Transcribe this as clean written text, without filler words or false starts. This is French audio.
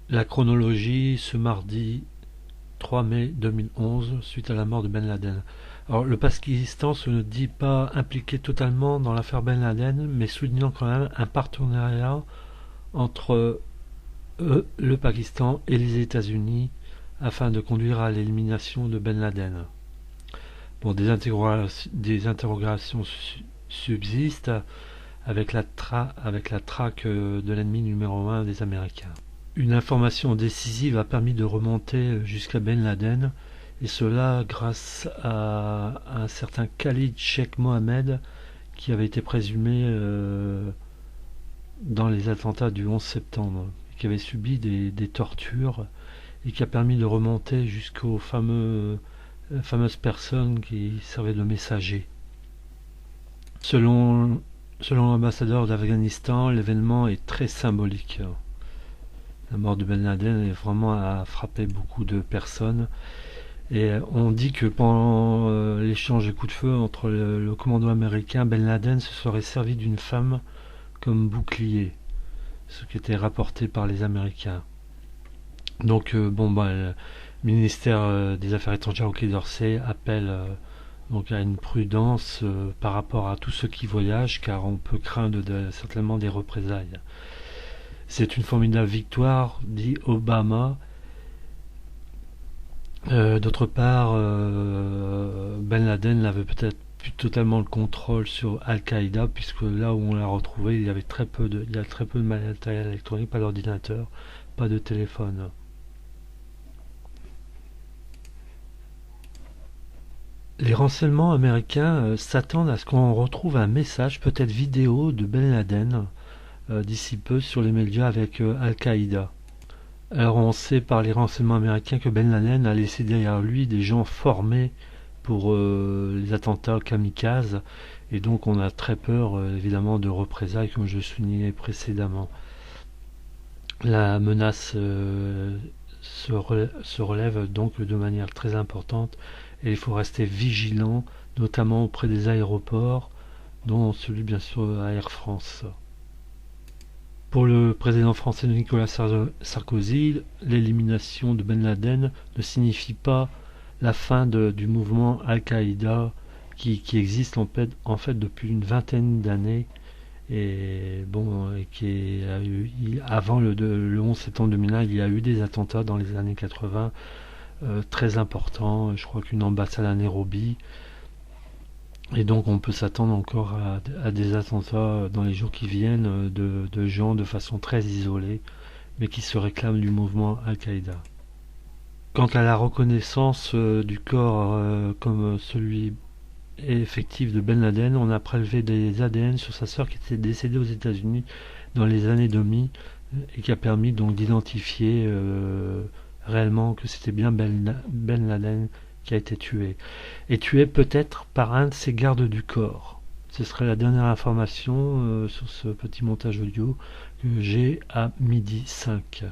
La chronologie, ce mardi 3 mai 2011, suite à la mort de Ben Laden. Alors, le Pakistan se ne dit pas impliqué totalement dans l'affaire Ben Laden, mais soulignant quand même un partenariat entre le Pakistan et les États-Unis afin de conduire à l'élimination de Ben Laden. Bon, des interrogations subsistent avec la traque de l'ennemi numéro un des Américains. Une information décisive a permis de remonter jusqu'à Ben Laden, et cela grâce à un certain Khalid Sheikh Mohammed qui avait été présumé dans les attentats du 11 septembre, qui avait subi des tortures et qui a permis de remonter jusqu'aux fameuses personnes qui servaient de messagers. Selon, selon l'ambassadeur d'Afghanistan, l'événement est très symbolique. La mort de Ben Laden a frappé beaucoup de personnes. Et on dit que pendant l'échange de coups de feu entre le commando américain, Ben Laden se serait servi d'une femme comme bouclier, ce qui était rapporté par les Américains. Donc, le ministère des Affaires étrangères au Quai d'Orsay appelle donc à une prudence par rapport à tous ceux qui voyagent, car on peut craindre certainement des représailles. C'est une formidable victoire, dit Obama. D'autre part, Ben Laden avait peut-être plus totalement le contrôle sur Al-Qaïda, puisque là où on l'a retrouvé, il y a très peu de matériel électronique, pas d'ordinateur, pas de téléphone. Les renseignements américains s'attendent à ce qu'on retrouve un message, peut-être vidéo, de Ben Laden d'ici peu sur les médias avec Al-Qaïda. Alors on sait par les renseignements américains que Ben Laden a laissé derrière lui des gens formés pour les attentats kamikazes, et donc on a très peur évidemment de représailles comme je soulignais précédemment. La menace se relève donc de manière très importante, et il faut rester vigilant, notamment auprès des aéroports, dont celui bien sûr à Air France. Pour le président français Nicolas Sarkozy, l'élimination de Ben Laden ne signifie pas la fin du mouvement Al-Qaïda qui existe en fait depuis une vingtaine d'années, et bon, et qui a eu, avant le 11 septembre 2001, il y a eu des attentats dans les années 80 très importants. Je crois qu'une ambassade à Nairobi. Et donc on peut s'attendre encore à des attentats dans les jours qui viennent de gens de façon très isolée, mais qui se réclament du mouvement Al-Qaïda. Quant à la reconnaissance du corps comme celui effectif de Ben Laden, on a prélevé des ADN sur sa sœur qui était décédée aux États-Unis dans les années 2000, et qui a permis donc d'identifier réellement que c'était bien Ben Laden qui a été tué. Et tué peut-être par un de ses gardes du corps. Ce serait la dernière information sur ce petit montage audio que j'ai à midi 5.